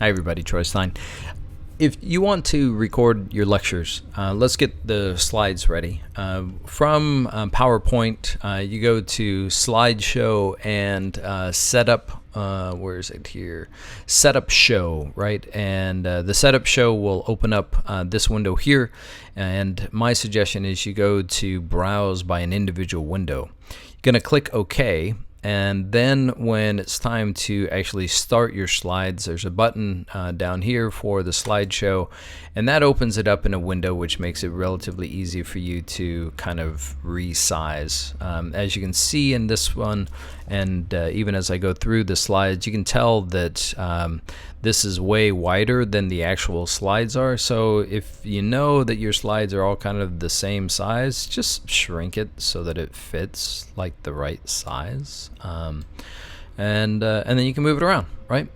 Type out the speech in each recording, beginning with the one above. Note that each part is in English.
Hi everybody, Troy Stein. If you want to record your lectures, let's get the slides ready. From PowerPoint, you go to Slideshow and Setup. Where is it here? Setup Show, right? And the Setup Show will open up this window here. And my suggestion is you go to Browse by an individual window. You're going to click OK. And then when it's time to actually start your slides, there's a button down here for the slideshow, and that opens it up in a window, which makes it relatively easy for you to kind of resize. As you can see in this one, and even as I go through the slides, you can tell that this is way wider than the actual slides are. So if you know that your slides are all kind of the same size, just shrink it so that it fits like the right size. And then you can move it around, right?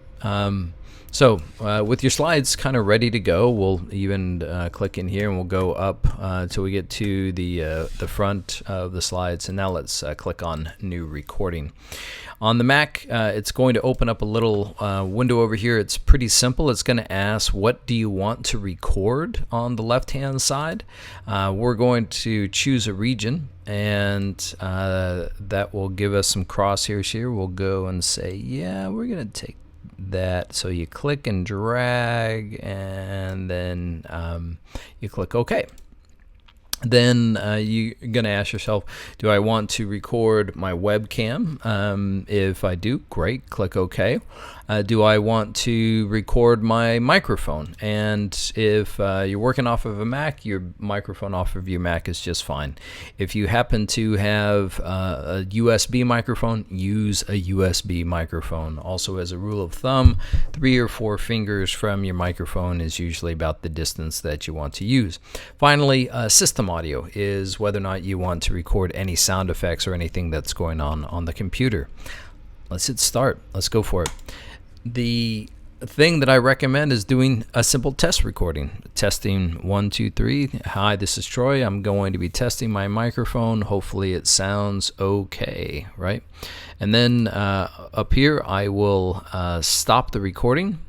So with your slides kind of ready to go, we'll even click in here and we'll go up till we get to the front of the slides. And now let's click on New Recording. On the Mac, it's going to open up a little window over here. It's pretty simple. It's going to ask, what do you want to record on the left-hand side? We're going to choose a region, and that will give us some crosshairs here. We'll go and say, yeah, we're going to take that. So you click and drag, and then you click OK. Then you're going to ask yourself, do I want to record my webcam? If I do, great, click OK. Do I want to record my microphone? And if you're working off of a Mac, your microphone off of your Mac is just fine. If you happen to have a USB microphone, use a USB microphone. Also, as a rule of thumb, 3 or 4 fingers from your microphone is usually about the distance that you want to use. Finally, system audio is whether or not you want to record any sound effects or anything that's going on the computer. Let's hit start. Let's go for it. The thing that I recommend is doing a simple test recording. Testing 1, 2, 3. Hi, this is Troy. I'm going to be testing my microphone. Hopefully it sounds okay, right? And then up here I will stop the recording.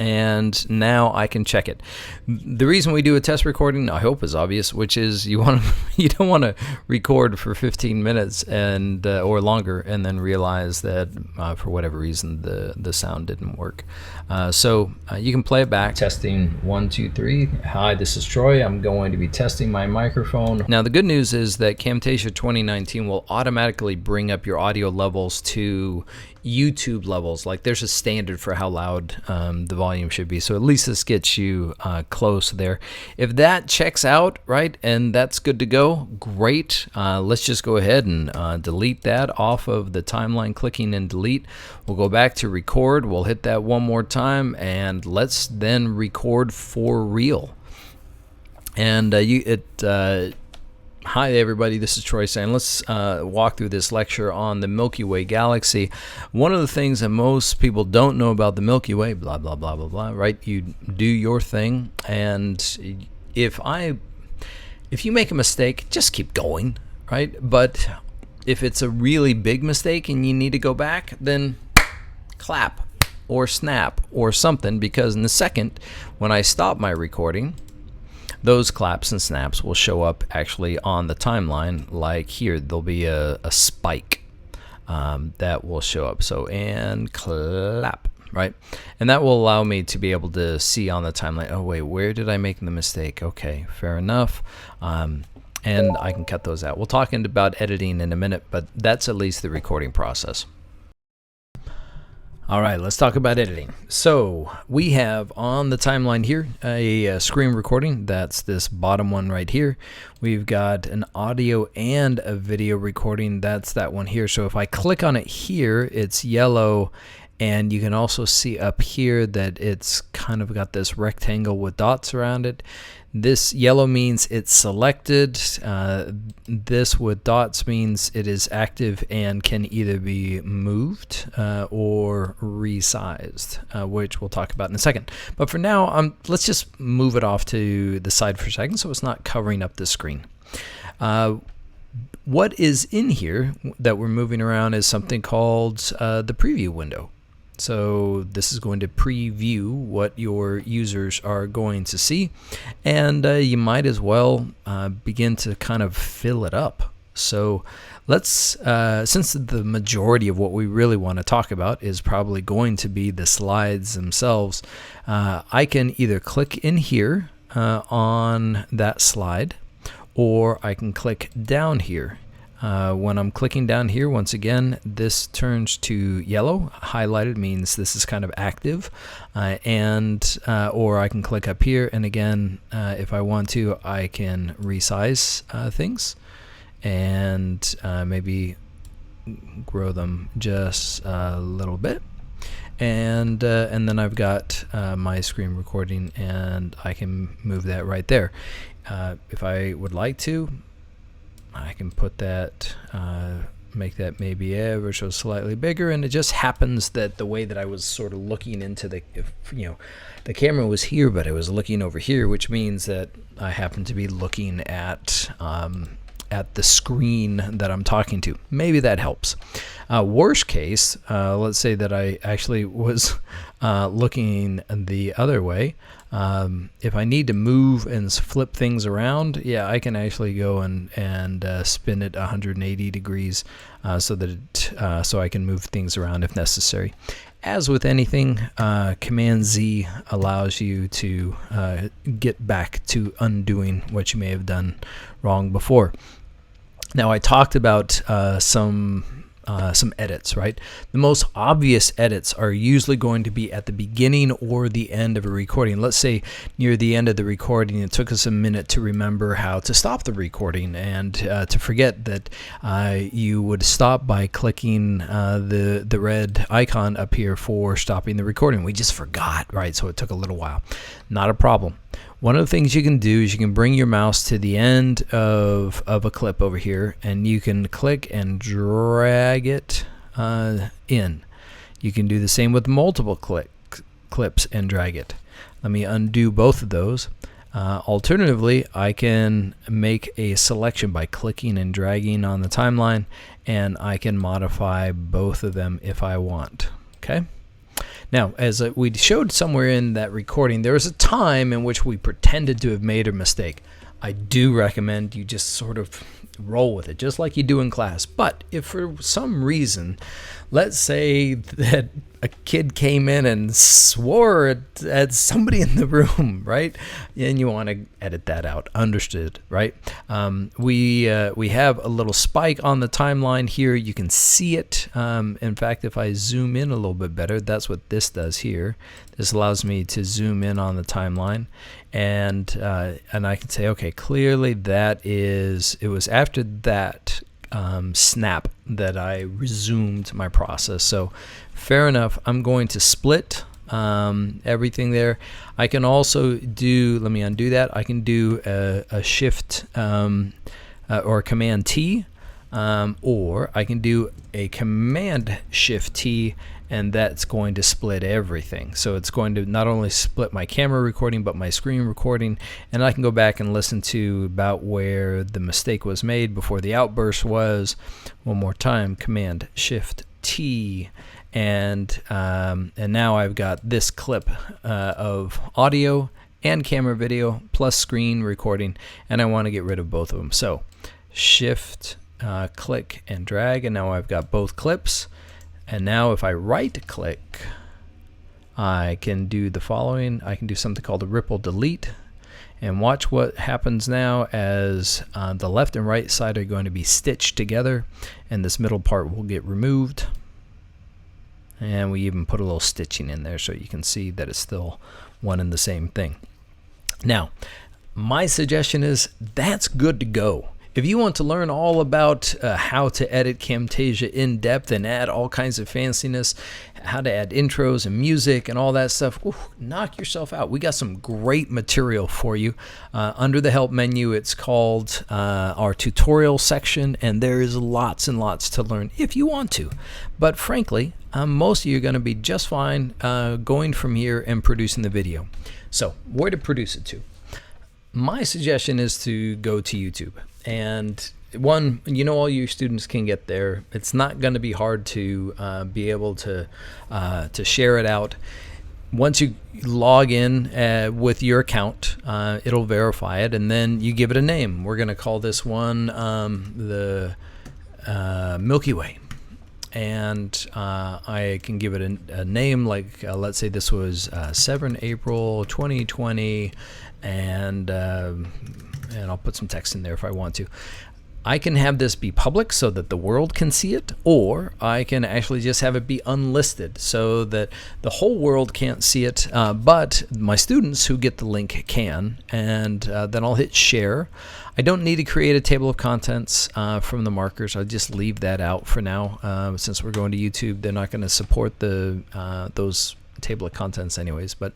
And now I can check it. The reason we do a test recording, I hope, is obvious, which is you don't want to record for 15 minutes and or longer, and then realize that for whatever reason the sound didn't work. So you can play it back. Testing 1, 2, 3. Hi, this is Troy. I'm going to be testing my microphone. Now the good news is that Camtasia 2019 will automatically bring up your audio levels to YouTube levels. Like there's a standard for how loud the volume should be, so at least this gets you close there. If that checks out, right, and that's good to go, great. Let's just go ahead and delete that off of the timeline. Clicking and delete. We'll go back to record. We'll hit that one more time, and let's then record for real. And hi everybody, this is Troy saying let's walk through this lecture on the Milky Way galaxy. One of the things that most people don't know about the Milky Way, blah blah blah blah blah, right? You do your thing, and if you make a mistake, just keep going, right? But if it's a really big mistake and you need to go back, then clap or snap or something, because in a second when I stop my recording, those claps and snaps will show up actually on the timeline. Like here, there'll be a spike that will show up. So, and clap, right? And that will allow me to be able to see on the timeline, oh wait, where did I make the mistake? Okay, fair enough. And I can cut those out. We'll talk about editing in a minute, but that's at least the recording process. All right, let's talk about editing. So we have on the timeline here a screen recording. That's this bottom one right here. We've got an audio and a video recording. That's that one here. So if I click on it here, it's yellow. And you can also see up here that it's kind of got this rectangle with dots around it. This yellow means it's selected. This with dots means it is active and can either be moved or resized, which we'll talk about in a second. But for now, let's just move it off to the side for a second so it's not covering up the screen. what is in here that we're moving around is something called the preview window. So this is going to preview what your users are going to see, and you might as well begin to kind of fill it up. So let's, since the majority of what we really want to talk about is probably going to be the slides themselves, I can either click in here on that slide, or I can click down here. When I'm clicking down here, once again, this turns to yellow. Highlighted means this is kind of active, or I can click up here, and again, if I want to, I can resize things and maybe grow them just a little bit, and then I've got my screen recording, and I can move that right there. If I would like to, I can put that, make that maybe ever so slightly bigger, and it just happens that the way that I was sort of looking into the, the camera was here, but I was looking over here, which means that I happen to be looking at the screen that I'm talking to. Maybe that helps. Worst case, let's say that I actually was looking the other way. If I need to move and flip things around, yeah, I can actually go and spin it 180 degrees so that so I can move things around if necessary. As with anything, Command Z allows you to get back to undoing what you may have done wrong before. Now, I talked about some edits, right? The most obvious edits are usually going to be at the beginning or the end of a recording. Let's say near the end of the recording, it took us a minute to remember how to stop the recording, and to forget that you would stop by clicking the red icon up here for stopping the recording. We just forgot, right? So it took a little while. Not a problem. One of the things you can do is you can bring your mouse to the end of a clip over here, and you can click and drag it in. You can do the same with multiple clips and drag it. Let me undo both of those. Alternatively, I can make a selection by clicking and dragging on the timeline, and I can modify both of them if I want. Okay? Now, as we showed somewhere in that recording, there was a time in which we pretended to have made a mistake. I do recommend you just sort of roll with it, just like you do in class. But if for some reason, let's say that a kid came in and swore at somebody in the room, right? And you want to edit that out. Understood, right? We have a little spike on the timeline here. You can see it. In fact, if I zoom in a little bit better, that's what this does here. This allows me to zoom in on the timeline, and I can say, okay, clearly it was after that snap that I resumed my process. So fair enough, I'm going to split everything there. I can also do, let me undo that, I can do a shift or Command T, or I can do a Command Shift T, and that's going to split everything. So it's going to not only split my camera recording, but my screen recording, and I can go back and listen to about where the mistake was made before the outburst was. One more time, Command Shift T, and now I've got this clip of audio and camera video plus screen recording, and I want to get rid of both of them. So Shift, click and drag, and now I've got both clips. And now if I right click, I can do the following. I can do something called a ripple delete, and watch what happens now as the left and right side are going to be stitched together, and this middle part will get removed. And we even put a little stitching in there so you can see that it's still one and the same thing. Now, my suggestion is that's good to go. If you want to learn all about how to edit Camtasia in depth and add all kinds of fanciness, how to add intros and music and all that stuff, knock yourself out. We got some great material for you. Under the help menu, it's called our tutorial section, and there is lots and lots to learn if you want to. But frankly, most of you are going to be just fine going from here and producing the video. So where to produce it to? My suggestion is to go to YouTube. And one, all your students can get there. It's not going to be hard to be able to share it out. Once you log in with your account, it'll verify it, and then you give it a name. We're going to call this one the Milky Way. And I can give it a name, like let's say this was 7 April 2020, and I'll put some text in there if I want to. I can have this be public so that the world can see it, or I can actually just have it be unlisted so that the whole world can't see it, but my students who get the link can, and then I'll hit share. I don't need to create a table of contents from the markers. I'll just leave that out for now. Since we're going to YouTube, they're not going to support those table of contents anyways. But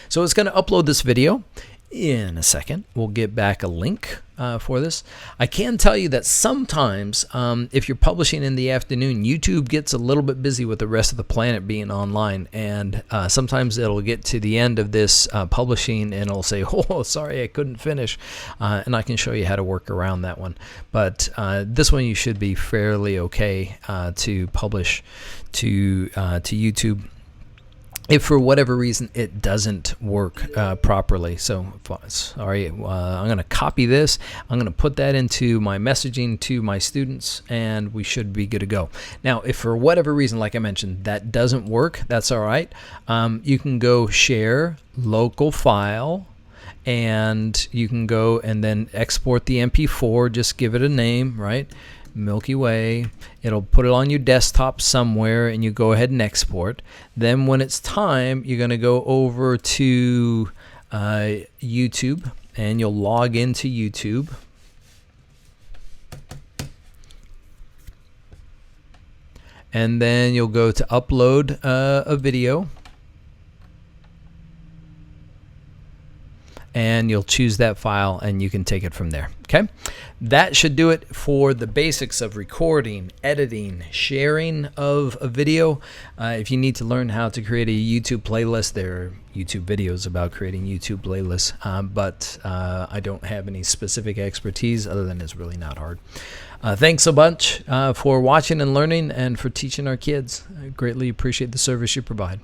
so it's going to upload this video in a second. We'll get back a link for this. I can tell you that sometimes if you're publishing in the afternoon, YouTube gets a little bit busy with the rest of the planet being online, and sometimes it'll get to the end of this publishing and it'll say, oh, sorry, I couldn't finish, and I can show you how to work around that one. But this one you should be fairly okay to publish to YouTube if for whatever reason it doesn't work properly. So sorry, I'm going to copy this. I'm going to put that into my messaging to my students, and we should be good to go. Now, if for whatever reason, like I mentioned, that doesn't work, that's all right. You can go share local file, and you can go and then export the MP4. Just give it a name, right? Milky Way. It'll put it on your desktop somewhere, and you go ahead and export. Then when it's time, you're going to go over to YouTube, and you'll log into YouTube. And then you'll go to upload a video, and you'll choose that file, and you can take it from there. Okay, that should do it for the basics of recording, editing, sharing of a video. If you need to learn how to create a YouTube playlist, there are YouTube videos about creating YouTube playlists, but I don't have any specific expertise other than it's really not hard. Thanks a bunch for watching and learning, and for teaching our kids. I greatly appreciate the service you provide.